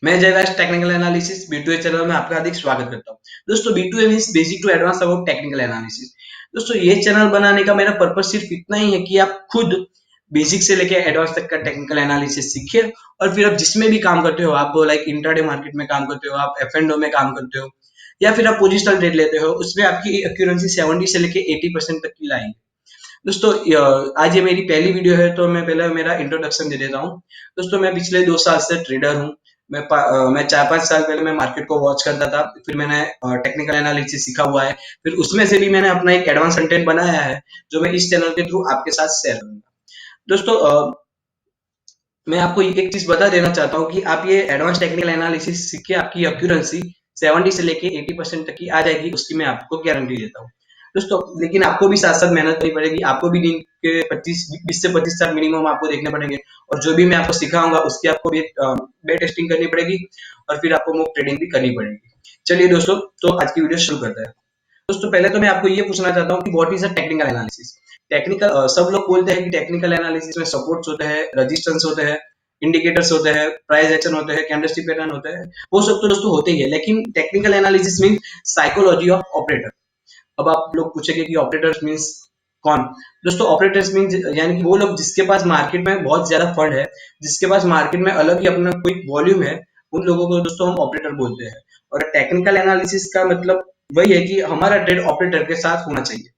मैं Jayraj technical analysis B2A channel में आपका हार्दिक स्वागत करता हूँ। दोस्तों B2A means basic to advance about technical analysis. दोस्तों ये चैनल बनाने का मेरा पर्पस सिर्फ इतना ही है कि आप खुद बेसिक से लेके एडवांस तक का टेक्निकल एनालिसिस सीखिए और फिर आप जिसमें भी काम करते हो, आप लाइक इंट्राडे मार्केट में काम करते हो, आप F&O में काम करते हो या फिर आप पोजिशनल ट्रेड लेते हो, उसमें आपकी एक्यूरेंसी 70 से लेके 80% तक की लाएगी। दोस्तों आज ये मेरी पहली वीडियो है तो मैं पहले मेरा इंट्रोडक्शन दे देता हूँ। दोस्तों मैं पिछले 2 साल से ट्रेडर हूँ। मैं 4-5 साल पहले मैं मार्केट को वॉच करता था, फिर मैंने टेक्निकल एनालिसिस सीखा हुआ है, फिर उसमें से भी मैंने अपना एक एडवांस कंटेंट बनाया है जो मैं इस चैनल के थ्रू आपके साथ शेयर करूंगा। दोस्तों मैं आपको एक चीज बता देना चाहता हूँ कि आप ये एडवांस टेक्निकल एनालिसिस सीख के आपकी एक्यूरेंसी 70 से लेके 80% तक की आ जाएगी, उसकी मैं आपको गारंटी देता हूँ। दोस्तों लेकिन आपको भी साथ साथ मेहनत करनी पड़ेगी, आपको भी दिन के 20 से 25 साल मिनिमम आपको देखने पड़ेंगे और जो भी मैं आपको सिखाऊंगा उसकी आपको भी बे टेस्टिंग करनी पड़ेगी और फिर आपको मॉक ट्रेडिंग भी करनी पड़ेगी। चलिए दोस्तों, तो आज की वीडियो शुरू करते हैं। दोस्तों पहले तो मैं आपको ये पूछना चाहता हूँ कि what is a technical analysis. Technical सब लोग बोलते हैं कि टेक्निकल एनालिसिस में सपोर्ट्स होते हैं, रेजिस्टेंस होते हैं, इंडिकेटर्स होते हैं, प्राइस एक्शन होते हैं, कैंडलस्टिक पैटर्न होते हैं, वो सब तो दोस्तों होते ही है, लेकिन technical analysis mean psychology of operator. अब आप लोग पूछेंगे कि ऑपरेटर्स मीन्स कौन। दोस्तों ऑपरेटर्स मीन्स यानी कि वो लोग जिसके पास मार्केट में बहुत ज्यादा फंड है, जिसके पास मार्केट में अलग ही अपना कोई वॉल्यूम है, उन लोगों को दोस्तों हम ऑपरेटर बोलते हैं। और टेक्निकल एनालिसिस का मतलब वही है कि हमारा ट्रेड ऑपरेटर के साथ होना चाहिए।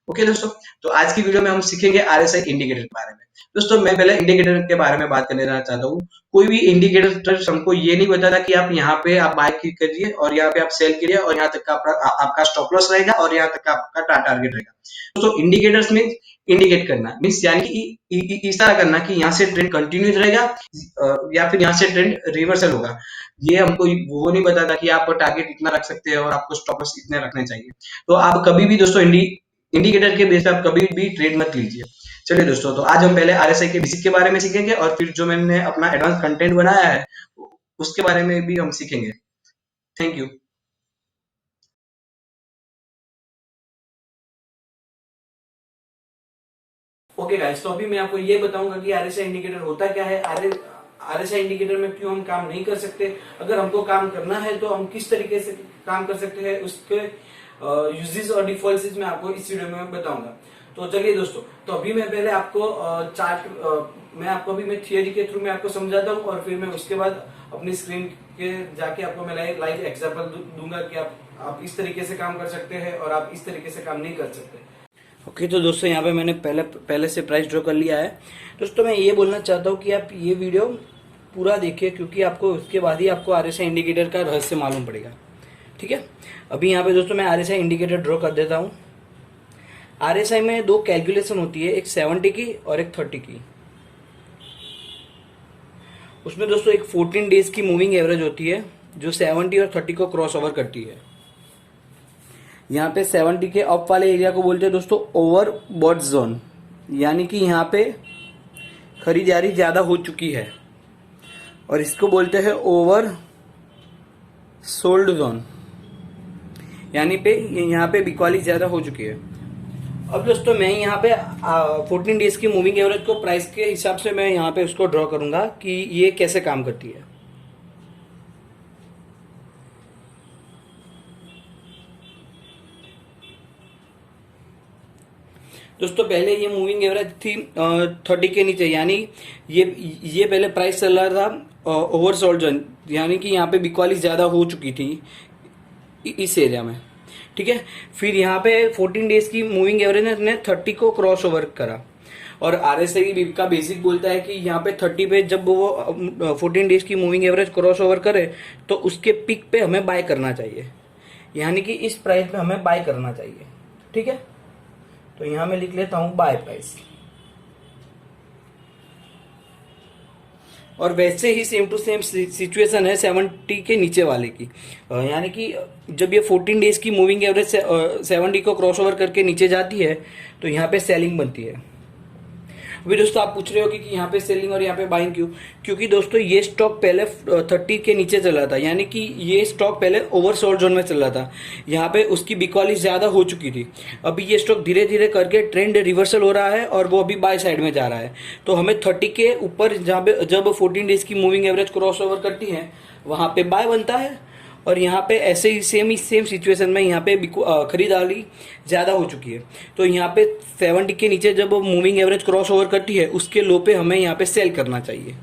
ओके दोस्तों, तो आज की वीडियो में हम सीखेंगे आरएसआई इंडिकेटर के बारे में। दोस्तों मैं पहले इंडिकेटर के बारे में बात करने चाहता हूँ। कोई भी इंडिकेटर हमको ये नहीं बताता कि आप यहाँ पे आप बाय क्लिक करिए और यहाँ पे आप सेल करिए और यहाँ तक का आपका स्टॉप लॉस रहेगा और यहाँ तक का आपका टारगेट रहेगा। दोस्तों इंडिकेटर्स मीन इंडिकेट करना, मीन्स यानी कि इशारा करना कि यहाँ से ट्रेंड कंटिन्यूस रहेगा या फिर यहाँ से ट्रेंड रिवर्सल होगा। ये हमको वो नहीं बताता कि आप टारगेट इतना रख सकते हैं और आपको स्टॉप लॉस इतने रखने चाहिए। तो आप कभी भी दोस्तों इंडिकेटर के बेस पे आप कभी भी ट्रेड मत लीजिए। चलिए दोस्तों, तो आज हम पहले आरएसआई के बेसिक के बारे में सीखेंगे और फिर जो मैंने अपना एडवांस कंटेंट बनाया है उसके बारे में भी हम सीखेंगे। Thank you. ओके गाइस, तो अभी मैं आपको ये बताऊंगा कि आरएसआई इंडिकेटर होता क्या है, आरएसआई इंडिकेटर में क्यों हम काम नहीं कर सकते, अगर हमको काम करना है तो हम किस तरीके से काम कर सकते हैं, उसके यूजेस और डिफॉल्ट्स मैं आपको इस वीडियो में बताऊंगा। तो चलिए दोस्तों, तो अभी मैं पहले आपको मैं आपको अभी मैं थियरी के थ्रू मैं आपको समझाता हूँ और फिर मैं उसके बाद अपनी स्क्रीन के जाके आपको मैं लाइव एग्जांपल दूंगा कि आप इस तरीके से काम कर सकते हैं और आप इस तरीके से काम नहीं कर सकते। ओके तो दोस्तों यहाँ पे मैंने पहले से प्राइस ड्रॉ कर लिया है। दोस्तों मैं ये बोलना चाहता हूँ कि आप ये वीडियो पूरा देखिए, क्योंकि आपको उसके बाद ही आपको आरएसआई इंडिकेटर का रहस्य मालूम पड़ेगा। ठीक है, अभी यहाँ पे दोस्तों मैं आरएसआई इंडिकेटर ड्रॉ कर देता हूँ। आरएसआई में दो कैलकुलेशन होती है, एक 70 की और एक 30 की। उसमें दोस्तों एक 14 डेज की मूविंग एवरेज होती है जो 70 और 30 को क्रॉस ओवर करती है। यहाँ पे 70 के अप वाले एरिया को बोलते हैं दोस्तों ओवर बॉट जोन, यानी कि यहाँ पे खरीदारी ज़्यादा हो चुकी है, और इसको बोलते हैं ओवर सोल्ड जोन, यानी पे यहाँ पे बिकवाली ज़्यादा हो चुकी है। अब दोस्तों मैं यहाँ पे 14 डेज की मूविंग एवरेज को प्राइस के हिसाब से मैं यहाँ पे उसको ड्रॉ करूँगा कि ये कैसे काम करती है। दोस्तों पहले ये मूविंग एवरेज थी 30 के नीचे, यानी ये पहले प्राइस चल रहा था ओवर सोल्ड जोन, यानी कि यहाँ पे बिकवाली ज़्यादा हो चुकी थी इस एरिया में। ठीक है, फिर यहाँ पे 14 डेज की मूविंग एवरेज ने 30 को क्रॉस ओवर करा, और आरएसआई का बेसिक बोलता है कि यहाँ पे 30 पे जब वो 14 डेज की मूविंग एवरेज क्रॉस ओवर करे तो उसके पिक पे हमें बाय करना चाहिए, यानी कि इस प्राइस पे हमें बाय करना चाहिए। ठीक है, तो यहां मैं लिख लेता हूं बाय प्राइस, और वैसे ही सेम टू सेम सिचुएशन है 70 के नीचे वाले की, यानी कि जब ये 14 डेज की मूविंग एवरेज 70 को क्रॉस ओवर करके नीचे जाती है तो यहाँ पे सेलिंग बनती है। अभी दोस्तों आप पूछ रहे हो कि यहाँ पे सेलिंग और यहाँ पे बाइंग क्यों, क्योंकि दोस्तों ये स्टॉक पहले 30 के नीचे चल रहा था, यानी कि ये स्टॉक पहले ओवरसोल्ड जोन में चल रहा था। यहाँ पे उसकी बिकॉलिस ज़्यादा हो चुकी थी। अभी ये स्टॉक धीरे धीरे करके ट्रेंड रिवर्सल हो रहा है और वो अभी बाय साइड में जा रहा है। तो हमें 30 के ऊपर जहाँ पे जब 14 डेज की मूविंग एवरेज क्रॉस ओवर करती है वहाँ पे बाय बनता है, और यहाँ पे ऐसे ही सेम सिचुएशन में यहाँ पे खरीदारी ज़्यादा हो चुकी है। तो यहाँ पे 70 के नीचे जब मूविंग एवरेज क्रॉस ओवर करती है उसके लो पे हमें यहाँ पे सेल करना चाहिए।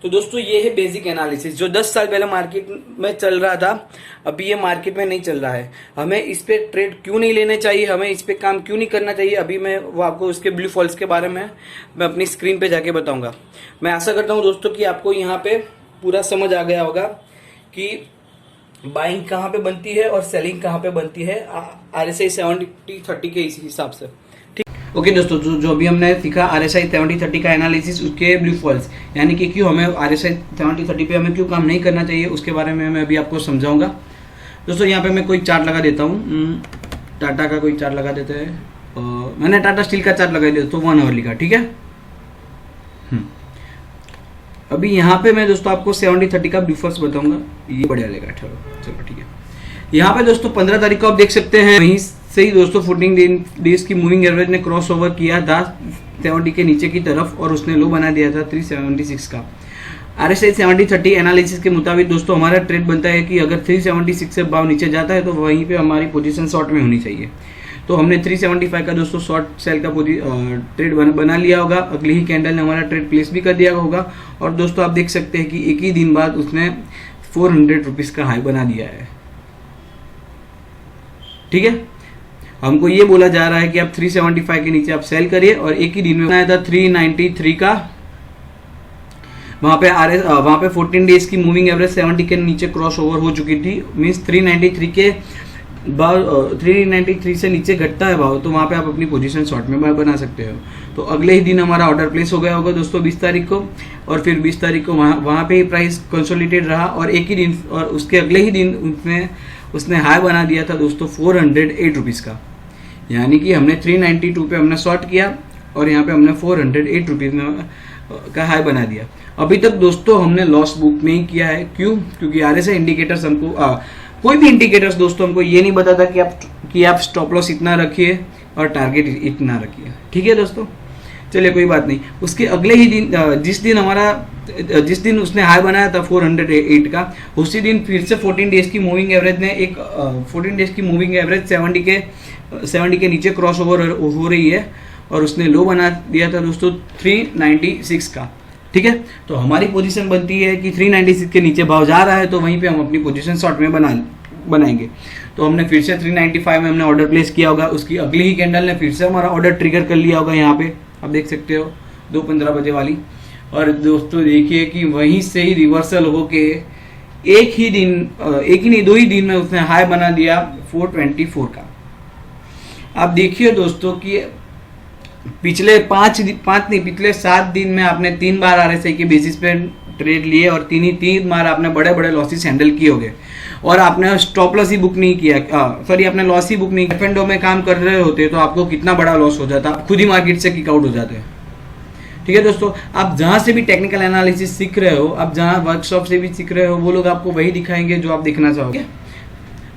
तो दोस्तों ये है बेसिक एनालिसिस जो 10 साल पहले मार्केट में चल रहा था, अभी ये मार्केट में नहीं चल रहा है। हमें इस पे ट्रेड क्यों नहीं लेने चाहिए, हमें इस पे काम क्यों नहीं करना चाहिए, अभी मैं वो आपको उसके ब्लू फॉल्स के बारे में मैं अपनी स्क्रीन पे जाके बताऊंगा। मैं आशा करता हूँ दोस्तों कि आपको यहाँ पे पूरा समझ आ गया होगा कि बाइंग कहाँ पे बनती है और सेलिंग कहाँ पे बनती है RSI 70-30 के इस हिसाब से। ठीक, ओके दोस्तों, जो अभी हमने सीखा RSI 70-30 का एनालिसिस, उसके ब्लू फॉल्स, यानी कि क्यों हमें RSI 70-30 पे हमें क्यों काम नहीं करना चाहिए, उसके बारे में मैं अभी आपको समझाऊंगा। दोस्तों यहाँ पे मैं कोई चार्ट लगा देता हूँ, टाटा का कोई चार्ट लगा देते हैं। मैंने टाटा स्टील का चार्ट लगा दिया तो 1 आवर लिखा, ठीक है। अभी यहाँ पे मैं दोस्तों आपको 70-30 का ब्लू फॉल्स बताऊंगा, ये बढ़िया लगेगा। चलो ठीक है। यहाँ पे दोस्तों 15 तारीख को आप देख सकते हैं, वहीं से ही दोस्तों 14 डेज की मूविंग एवरेज ने क्रॉस ओवर किया था 70 के नीचे की तरफ और उसने लो बना दिया था 376 का। RSI 70-30 एनालिसिस के मुताबिक दोस्तों हमारा ट्रेड बनता है कि अगर 376 से भाव नीचे जाता है तो वहीं पे हमारी पोजीशन शॉर्ट में होनी चाहिए। तो हमने 375 का दोस्तों शॉर्ट सेल का ट्रेड बना लिया होगा, अगली ही कैंडल ने हमारा ट्रेड प्लेस भी कर दिया होगा। और दोस्तों आप देख सकते हैं कि एक ही दिन बाद उसने 400 रुपीज का हाई बना दिया है, ठीक है। हमको ये बोला जा रहा है कि आप 375 के नीचे आप सेल करिए, और एक ही दिन में बनाया था 393 का। वहां पे 14 डेज की मूविंग एवरेज 70 के नीचे क्रॉस ओवर हो चुकी थी, मींस 393 के भाव 393 से नीचे घटता है भाव, तो वहाँ पे आप अपनी पोजीशन शॉर्ट में बना सकते हो। तो अगले ही दिन हमारा ऑर्डर प्लेस हो गया होगा दोस्तों 20 तारीख को, और फिर 20 तारीख को वहाँ पे ही प्राइस कंसोलिडेट रहा, और एक ही दिन और उसके अगले ही दिन उसने हाई बना दिया था दोस्तों 408 रुपीज़ का, यानी कि हमने 392 पे हमने शॉर्ट किया और यहाँ पे हमने 408 रुपीज़ का हाई बना दिया। अभी तक दोस्तों हमने लॉस बुक नहीं किया है, क्यों? क्योंकि RSI इंडिकेटर्स हमको कोई भी इंडिकेटर्स दोस्तों हमको ये नहीं बताता कि आप स्टॉप लॉस इतना रखिए और टारगेट इतना रखिए, ठीक है दोस्तों। चलिए कोई बात नहीं। उसके अगले ही दिन जिस दिन उसने हाई बनाया था 408 का, उसी दिन फिर से 14 डेज की मूविंग एवरेज ने 14 डेज की मूविंग एवरेज 70 के नीचे क्रॉस ओवर हो रही है, और उसने लो बना दिया था दोस्तों 396 का, ठीक है। तो हमारी पोजीशन बनती है कि 396 के नीचे भाव जा रहा है तो वहीं पे हम अपनी पोजीशन शॉर्ट में बनाएंगे। तो हमने फिर से 395 में हमने ऑर्डर प्लेस किया होगा, उसकी अगली ही कैंडल ने फिर से हमारा ऑर्डर ट्रिगर कर लिया होगा, यहाँ पे आप देख सकते हो 2:15 बजे वाली। और दोस्तों देखिए कि वहीं से ही रिवर्सल होके एक ही नहीं 2 ही दिन में उसने हाई बना दिया 424 का। आप देखिए दोस्तों कि पिछले पिछले 7 दिन में आपने 3 बार RSI के बेसिस पे ट्रेड लिए, और 3 बार आपने बड़े बड़े लॉसेस हैंडल किए होंगे, और आपने स्टॉप लॉस ही बुक नहीं किया, सॉरी आपने लॉस ही बुक नहीं किया। F&O में काम कर रहे होते तो आपको कितना बड़ा लॉस हो जाता, आप खुद ही मार्केट से किक आउट हो जाते हैं, ठीक है दोस्तों। आप जहाँ से भी टेक्निकल एनालिसिस सीख रहे हो, आप जहाँ वर्कशॉप से भी सीख रहे हो, वो लोग आपको वही दिखाएंगे जो आप देखना चाहोगे।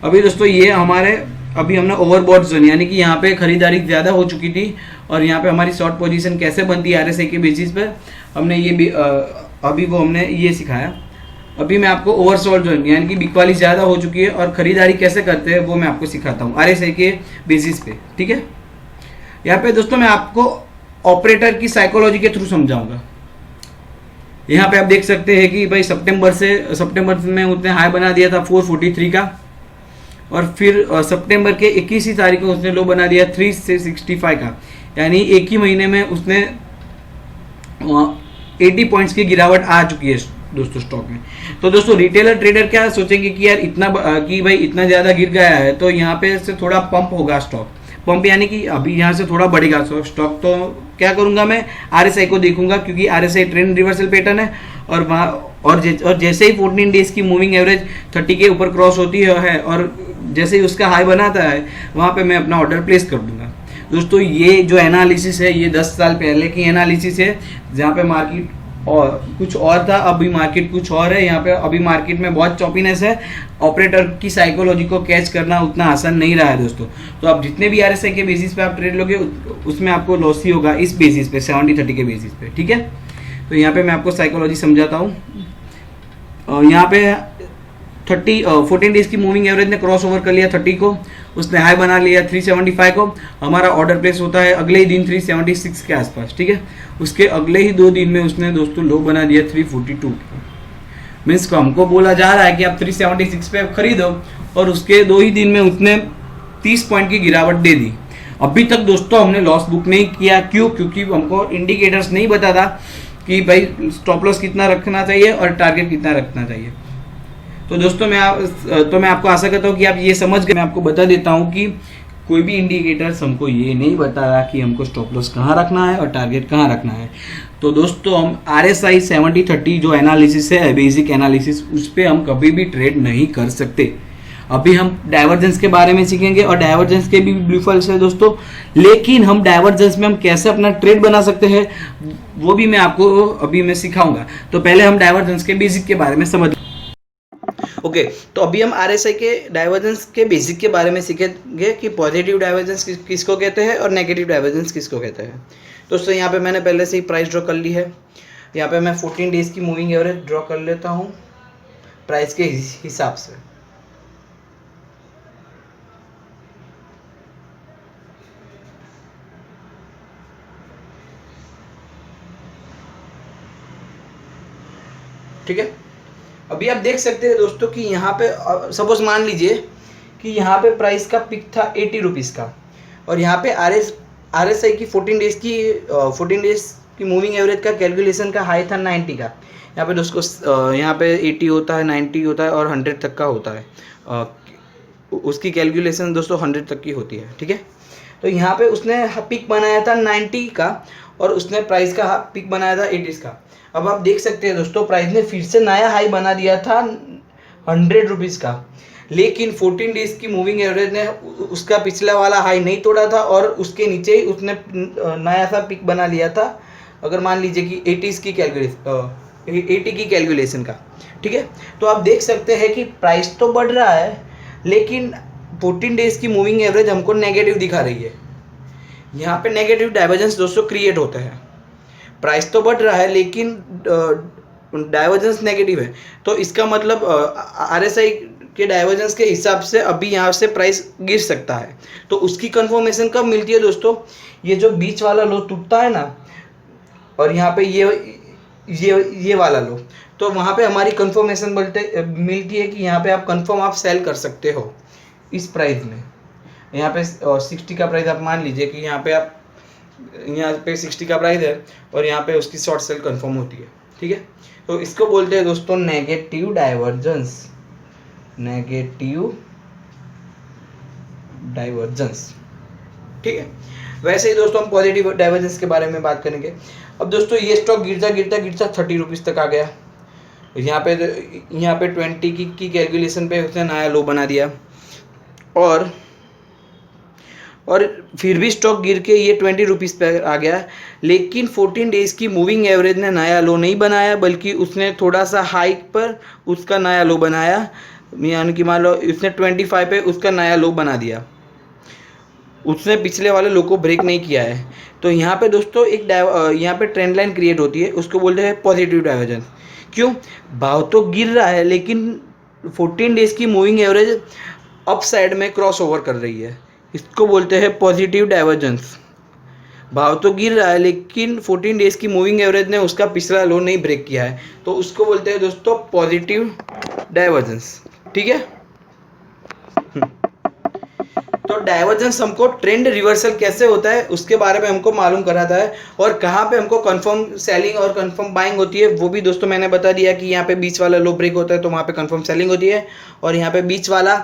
अभी दोस्तों ये अभी हमने ओवरबॉट जोन, यानी कि यहाँ पे खरीदारी ज़्यादा हो चुकी थी, और यहाँ पे हमारी शॉर्ट पोजीशन कैसे बनती है RSI के बेसिस पे, हमने ये भी हमने ये सिखाया। अभी मैं आपको ओवरसोल्ड जोन, यानी कि बिकवाली ज़्यादा हो चुकी है और खरीदारी कैसे करते हैं वो मैं आपको सिखाता हूँ RSI के बेसिस पे, ठीक है। यहाँ पे दोस्तों मैं आपको ऑपरेटर की साइकोलॉजी के थ्रू समझाऊंगा। यहाँ पे आप देख सकते हैं कि भाई सितंबर में उसने हाई बना दिया था 443 का, और फिर सितंबर के 21 तारीख को उसने लो बना दिया 365 का, यानी एक ही महीने में उसने 80 पॉइंट्स की गिरावट आ चुकी है दोस्तों स्टॉक में। तो दोस्तों रिटेलर ट्रेडर क्या सोचेंगे कि यार इतना ज़्यादा गिर गया है तो यहाँ पे से थोड़ा पंप होगा स्टॉक, पंप यानी कि अभी यहाँ से थोड़ा बढ़ेगा स्टॉक। तो क्या करूँगा मैं, RSI को देखूंगा, क्योंकि RSI ट्रेंड रिवर्सल पैटर्न है, और वहाँ और जैसे ही 14 डेज की मूविंग एवरेज 30 के ऊपर क्रॉस होती है और जैसे ही उसका हाई बनाता है वहाँ पे मैं अपना ऑर्डर प्लेस कर दूंगा। दोस्तों ये जो एनालिसिस है ये 10 साल पहले की एनालिसिस है, जहाँ पे मार्केट और कुछ और था, अभी मार्केट कुछ और है। यहाँ पे अभी मार्केट में बहुत चॉपीनेस है, ऑपरेटर की साइकोलॉजी को कैच करना उतना आसान नहीं रहा है दोस्तों। तो आप जितने भी आरएसआई के बेसिस पे आप ट्रेड लोगे उसमें आपको लॉस ही होगा इस बेसिस पे, 70-30 के बेसिस पे, ठीक है। तो यहाँ पे मैं आपको साइकोलॉजी समझाता हूँ। यहाँ पे 14 डेज की मूविंग एवरेज ने क्रॉस ओवर कर लिया 30 को, उसने हाई बना लिया 375 को। हमारा ऑर्डर प्लेस होता है अगले ही दिन 376 के आसपास, ठीक है। उसके अगले ही 2 दिन में उसने दोस्तों लो बना दिया 342। मीन्स हमको बोला जा रहा है कि आप 376 पे खरीदो, और उसके 2 ही दिन में उसने 30 पॉइंट की गिरावट दे दी। अभी तक दोस्तों हमने लॉस बुक नहीं किया, क्यों? क्योंकि हमको इंडिकेटर्स नहीं बता था कि भाई स्टॉप लॉस कितना रखना चाहिए और टारगेट कितना रखना चाहिए। तो दोस्तों मैं आपको आशा करता हूँ कि आप ये समझ गए। मैं आपको बता देता हूँ कि कोई भी इंडिकेटर्स हमको ये नहीं बता रहा कि हमको स्टॉप लॉस कहाँ रखना है और टारगेट कहाँ रखना है। तो दोस्तों हम RSI 70-30 जो एनालिसिस है, बेसिक एनालिसिस, उस पर हम कभी भी ट्रेड नहीं कर सकते। अभी हम डाइवर्जेंस के बारे में सीखेंगे, और डाइवर्जेंस के भी ब्लू फॉल्स है दोस्तों, लेकिन हम डाइवर्जेंस में हम कैसे अपना ट्रेड बना सकते हैं वो भी मैं आपको अभी मैं सिखाऊंगा। तो पहले हम डाइवर्जेंस के बेसिक के बारे में समझ। ओके, तो अभी हम RSI के डाइवर्जेंस के बेसिक के बारे में सीखेंगे कि पॉजिटिव डाइवर्जेंस किसको कहते हैं और नेगेटिव डाइवर्जेंस किसको कहते हैं। दोस्तों यहाँ पे मैंने पहले से ही प्राइस ड्रॉ कर ली है। यहाँ पे मैं 14 डेज की मूविंग एवरेज ड्रॉ कर लेता हूँ प्राइस के हिसाब से। ठीक है, अभी आप देख सकते हैं दोस्तों कि यहाँ पे सपोज मान लीजिए कि यहाँ पे प्राइस का पिक था 80 रुपीज़ का, और यहाँ पे RSI की 14 डेज की मूविंग एवरेज का कैलकुलेशन का हाई था 90 का। यहाँ पे दोस्तों यहाँ पे 80 होता है, 90 होता है और 100 तक का होता है। उसकी कैलकुलेशन दोस्तों 100 तक की होती है, ठीक है। तो यहाँ पे उसने पिक बनाया था 90 का, और उसने प्राइस का पिक बनाया था 80 का। अब आप देख सकते हैं दोस्तों प्राइस ने फिर से नया हाई बना दिया था 100 रुपीज़ का, लेकिन 14 डेज की मूविंग एवरेज ने उसका पिछला वाला हाई नहीं तोड़ा था, और उसके नीचे ही उसने नया सा पिक बना लिया था। अगर मान लीजिए कि 80 की कैलकुलेशन का, ठीक है। तो आप देख सकते हैं कि प्राइस तो बढ़ रहा है, लेकिन 14 डेज की मूविंग एवरेज हमको नेगेटिव दिखा रही है। यहाँ पे नेगेटिव डाइवर्जेंस दोस्तों क्रिएट होता है। प्राइस तो बढ़ रहा है लेकिन डाइवर्जेंस नेगेटिव है, तो इसका मतलब RSI के डाइवर्जेंस के हिसाब से अभी यहाँ से प्राइस गिर सकता है। तो उसकी कंफर्मेशन कब मिलती है दोस्तों? ये जो बीच वाला लो टूटता है ना, और यहाँ पे ये वाला लो, तो वहाँ पे हमारी कंफर्मेशन मिलती है कि यहाँ पे आप कंफर्म आप सेल कर सकते हो इस प्राइस में। यहाँ पे 60 का प्राइस आप मान लीजिए कि यहाँ पे 60 का प्राइस है, और यहाँ पे उसकी शॉर्ट सेल कंफर्म होती है, ठीक है। तो इसको बोलते हैं दोस्तों नेगेटिव डाइवर्जेंस, ठीक है। वैसे ही दोस्तों हम पॉजिटिव डाइवर्जेंस के बारे में बात करेंगे। अब दोस्तों ये स्टॉक गिरता 30 रुपीज़ तक आ गया। यहाँ पे 20 की कैलकुलेशन पे उसने नया लो बना दिया, और फिर भी स्टॉक गिर के ये 20 रुपीज़ पे आ गया। लेकिन 14 डेज की मूविंग एवरेज ने नया लो नहीं बनाया, बल्कि उसने थोड़ा सा हाइक पर उसका नया लो बनाया। यानी कि मान लो उसने 25 पे उसका नया लो बना दिया, उसने पिछले वाले लो को ब्रेक नहीं किया है। तो यहाँ पे दोस्तों यहाँ पे ट्रेंड लाइन क्रिएट होती है, उसको बोलते हैं पॉजिटिव डाइवर्जेंस। क्यों? भाव तो गिर रहा है, लेकिन 14 डेज की मूविंग एवरेज अप साइड में क्रॉस ओवर कर रही है, इसको बोलते हैं पॉजिटिव डाइवर्जेंस। भाव तो गिर रहा है, लेकिन 14 डेज की मूविंग एवरेज ने उसका पिछला लो नहीं ब्रेक किया है, तो उसको बोलते हैं दोस्तों पॉजिटिव डाइवर्जेंस, ठीक है। तो डाइवर्जेंस हमको ट्रेंड रिवर्सल कैसे होता है उसके बारे में हमको मालूम कराता है, और कहाँ पे हमको कंफर्म सेलिंग और कंफर्म बाइंग होती है वो भी दोस्तों मैंने बता दिया कि यहाँ पे बीच वाला लो ब्रेक होता है तो वहाँ पे कंफर्म सेलिंग होती है, और यहाँ पे बीच वाला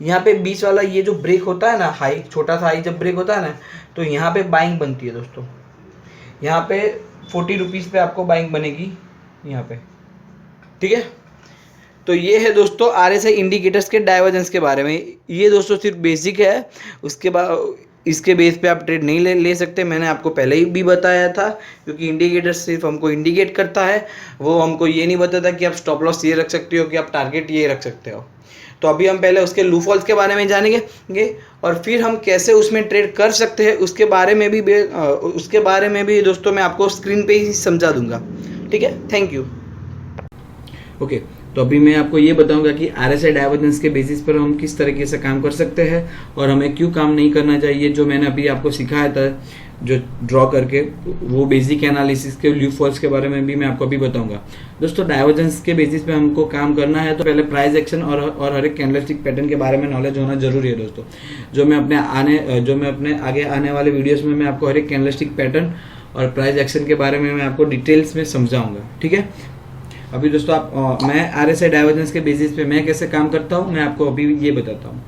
यहाँ पे बीच वाला ये जो ब्रेक होता है ना, हाई, छोटा सा हाई जब ब्रेक होता है ना, तो यहाँ पे बाइंग बनती है दोस्तों। यहाँ पे 40 रुपीज़ पे आपको बाइंग बनेगी यहाँ पे, ठीक है। तो ये है दोस्तों RSI इंडिकेटर्स के डाइवर्जेंस के बारे में। ये दोस्तों सिर्फ बेसिक है, उसके बाद इसके बेस पे आप ट्रेड नहीं ले सकते, मैंने आपको पहले ही भी बताया था, क्योंकि इंडिकेटर सिर्फ हमको इंडिकेट करता है, वो हमको ये नहीं बताता कि आप स्टॉप लॉस ये रख सकते हो कि आप टारगेट ये रख सकते हो। तो अभी हम पहले उसके लूफॉल्स के बारे में जानेंगे और फिर हम कैसे उसमें ट्रेड कर सकते हैं उसके बारे में भी दोस्तों मैं आपको स्क्रीन पे ही समझा दूंगा। ठीक है, थैंक यू। ओके, तो अभी मैं आपको ये बताऊंगा कि RSI डाइवर्जेंस के बेसिस पर हम किस तरीके से काम कर सकते हैं और हमें क्यों काम नहीं करना चाहिए, जो मैंने अभी आपको सिखाया था जो ड्रॉ करके, वो बेसिक एनालिसिस के ल्यू फॉल्स के बारे में भी मैं आपको अभी बताऊंगा। दोस्तों, डाइवर्जेंस के बेसिस पे हमको काम करना है तो पहले प्राइस एक्शन और हर एक कैंडलस्टिक पैटर्न के बारे में नॉलेज होना जरूरी है दोस्तों। जो मैं अपने आगे आने वाले वीडियोस में मैं आपको हर एक कैंडलस्टिक पैटर्न और प्राइस एक्शन के बारे में मैं आपको डिटेल्स में समझाऊंगा। ठीक है, अभी दोस्तों मैं RSI डाइवर्जेंस के बेसिस पे मैं कैसे काम करता हूँ मैं आपको अभी ये बताता हूँ।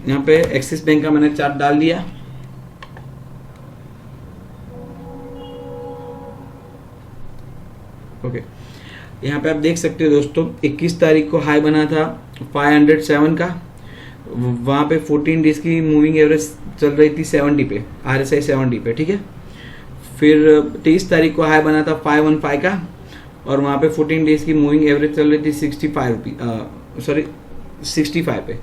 यहाँ पे एक्सिस बैंक का मैंने चार्ट डाल दिया। ओके, यहाँ पे आप देख सकते हो दोस्तों 21 तारीख को हाई बना था 507 का, वहां पे 14 डेज की मूविंग एवरेज चल रही थी 70 पे, RSI 70 पे। ठीक है, फिर 23 तारीख को हाई बना था 515 का और वहाँ पे 14 डेज की मूविंग एवरेज चल रही थी 65 पे।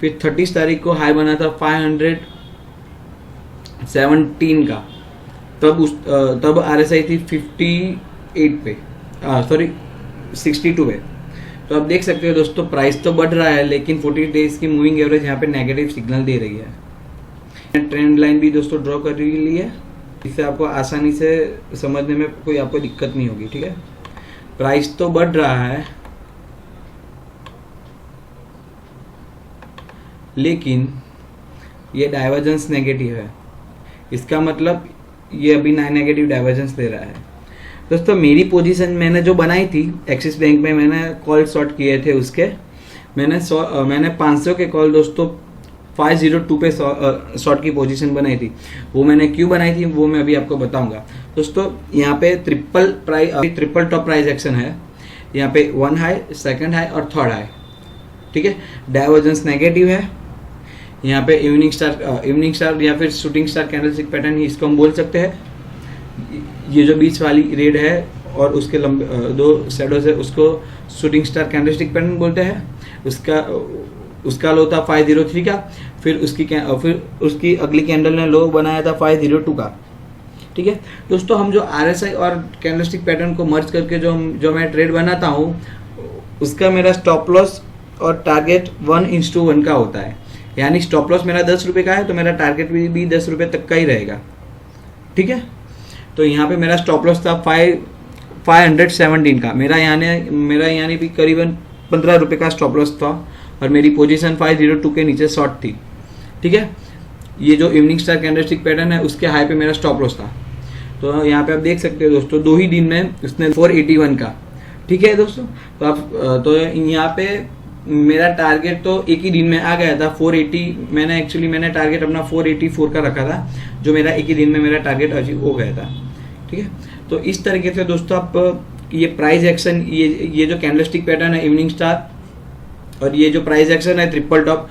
फिर 30 तारीख को हाई बना था 517 का, तब RSI थी 58 पे, 62 पे। तो आप देख सकते हो दोस्तों प्राइस तो बढ़ रहा है लेकिन 40 डेज की मूविंग एवरेज यहाँ पे नेगेटिव सिग्नल दे रही है। ट्रेंड लाइन भी दोस्तों ड्रॉ कर ली है, इससे आपको आसानी से समझने में कोई आपको दिक्कत नहीं होगी। ठीक है, प्राइस तो बढ़ रहा है लेकिन ये डाइवर्जेंस नेगेटिव है, इसका मतलब ये अभी नेगेटिव डाइवर्जेंस दे रहा है। दोस्तों, मेरी पोजीशन मैंने जो बनाई थी एक्सिस बैंक में, मैंने कॉल शॉर्ट किए थे उसके, मैंने 500 के कॉल दोस्तों 502 पे शॉर्ट की पोजीशन बनाई थी। वो मैंने क्यों बनाई थी वो मैं अभी आपको बताऊंगा। दोस्तों, यहाँ पे ट्रिपल टॉप प्राइस एक्शन है, यहाँ पे 1 हाई, 2nd हाई और 3rd हाई। ठीक है, डाइवर्जेंस नेगेटिव है, यहाँ पे इवनिंग स्टार या फिर शूटिंग स्टार कैंडलस्टिक पैटर्न ही इसको हम बोल सकते हैं। ये जो बीच वाली रेड है और उसके लंबे 2 शैडोज है उसको शूटिंग स्टार कैंडलस्टिक पैटर्न बोलते हैं। उसका लो था 503 का, फिर उसकी अगली कैंडल ने लो बनाया था 502 का। ठीक है दोस्तों, हम जो RSI और कैंडलस्टिक पैटर्न को मर्ज करके जो मैं ट्रेड बनाता हूँ उसका मेरा स्टॉप लॉस और टारगेट 1:1 का होता है। यानी स्टॉप लॉस मेरा 10 रुपये का है तो मेरा टारगेट भी 10 रुपये तक का ही रहेगा। ठीक है, तो यहाँ पे मेरा स्टॉप लॉस था 517 का, मेरा यानी भी करीबन 15 रुपये का स्टॉप लॉस था और मेरी पोजीशन 502 के नीचे शॉर्ट थी। ठीक है, ये जो इवनिंग स्टार कैंडलस्टिक पैटर्न है उसके हाई पे मेरा स्टॉप लॉस था। तो यहाँ पे आप देख सकते हो दोस्तों 2 ही दिन में उसने 481 का। ठीक है दोस्तों, तो यहाँ पे मेरा टारगेट तो एक ही दिन में आ गया था 480। मैंने टारगेट अपना 484 का रखा था, जो मेरा एक ही दिन में मेरा टारगेट अचीव हो गया था। ठीक है, तो इस तरीके से दोस्तों आप ये प्राइस एक्शन, ये जो कैंडलस्टिक पैटर्न है इवनिंग स्टार और ये जो प्राइस एक्शन है ट्रिपल टॉप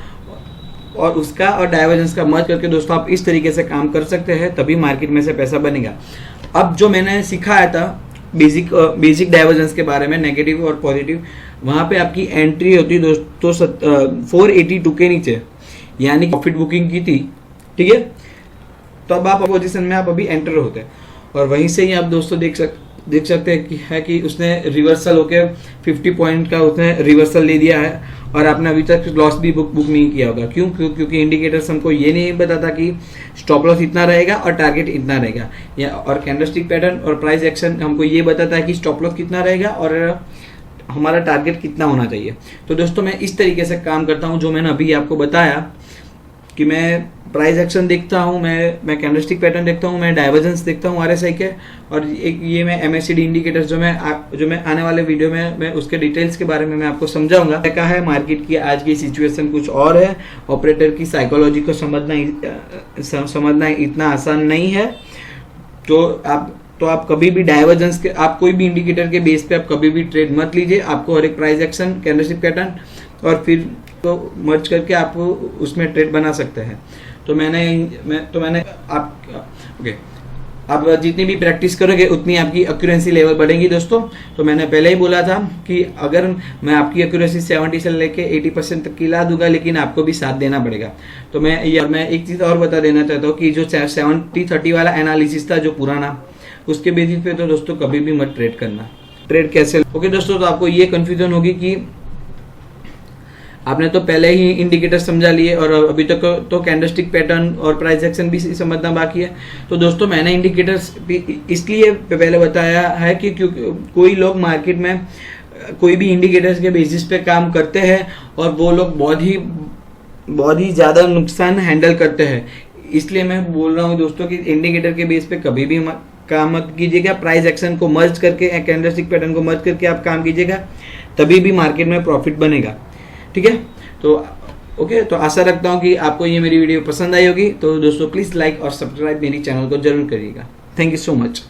और उसका और डाइवर्जेंस का मर्ज करके दोस्तों आप इस तरीके से काम कर सकते हैं, तभी मार्केट में से पैसा बनेगा। अब जो मैंने सिखाया था बेसिक डाइवर्जेंस के बारे में, नेगेटिव और पॉजिटिव, वहां पे आपकी एंट्री होती दोस्तों 482 के नीचे, यानी प्रॉफिट बुकिंग की थी। ठीक है, तो अब आप पोजीशन में आप अभी एंटर होते हैं और वहीं से ही आप दोस्तों देख सकते हैं कि उसने रिवर्सल होके 50 पॉइंट का उसने रिवर्सल ले दिया है और आपने अभी तक लॉस भी बुक नहीं किया होगा। क्योंकि इंडिकेटर्स हमको ये नहीं बताता कि स्टॉप लॉस इतना रहेगा और टारगेट इतना रहेगा, या और कैंडलस्टिक पैटर्न और प्राइस एक्शन हमको ये बताता है कि स्टॉप लॉस कितना रहेगा और हमारा टारगेट कितना होना चाहिए। तो दोस्तों मैं इस तरीके से काम करता हूँ, जो मैंने अभी आपको बताया कि मैं प्राइस एक्शन देखता हूँ, मैं कैंडलस्टिक पैटर्न देखता हूँ, मैं डाइवर्जेंस देखता हूँ RSI के, और ये मैं MACD इंडिकेटर्स जो मैं आने वाले वीडियो में मैं उसके डिटेल्स के बारे में मैं आपको समझाऊंगा। क्या है, मार्केट की आज की सिचुएशन कुछ और है, ऑपरेटर की साइकोलॉजी को समझना इतना आसान नहीं है। तो आप कभी भी डाइवर्जेंस के, आप कोई भी इंडिकेटर के बेस पे आप कभी भी ट्रेड मत लीजिए। आपको हर एक प्राइस एक्शन, कैंडलस्टिक पैटर्न और फिर तो मर्ज करके आप उसमें ट्रेड बना सकते हैं। तो मैंने आप ओके, आप जितनी भी प्रैक्टिस करोगे उतनी आपकी एक्यूरेसी लेवल बढ़ेगी दोस्तों। तो मैंने पहले ही बोला था कि अगर मैं आपकी एक्यूरेसी 70 से लेके 80% तक की ला दूंगा, लेकिन आपको भी साथ देना पड़ेगा। तो मैं एक चीज़ और बता देना चाहता हूँ कि जो 70-30 वाला एनालिसिस था जो पुराना, उसके बेसिस पे तो दोस्तों कभी भी मत ट्रेड करना। ट्रेड कैसे? ओके दोस्तों, तो आपको ये कंफ्यूजन होगी कि आपने तो पहले ही इंडिकेटर समझा लिए और अभी तक तो कैंडलस्टिक पैटर्न और प्राइस एक्शन भी समझना बाकी है। तो दोस्तों मैंने इंडिकेटर्स इसलिए पहले बताया है कि क्योंकि कोई लोग मार्केट में कोई भी इंडिकेटर्स के बेसिस पे काम करते हैं और वो लोग बहुत ही ज़्यादा नुकसान हैंडल करते हैं। इसलिए मैं बोल रहा हूँ दोस्तों कि इंडिकेटर के बेस पे कभी भी काम मत कीजिएगा। प्राइस एक्शन को मर्ज करके, कैंडलस्टिक पैटर्न को मर्ज करके आप काम कीजिएगा, तभी भी मार्केट में प्रॉफिट बनेगा। ठीक है, तो ओके, तो आशा रखता हूँ कि आपको ये मेरी वीडियो पसंद आई होगी। तो दोस्तों प्लीज़ लाइक और सब्सक्राइब मेरी चैनल को जरूर करिएगा। Thank you so much.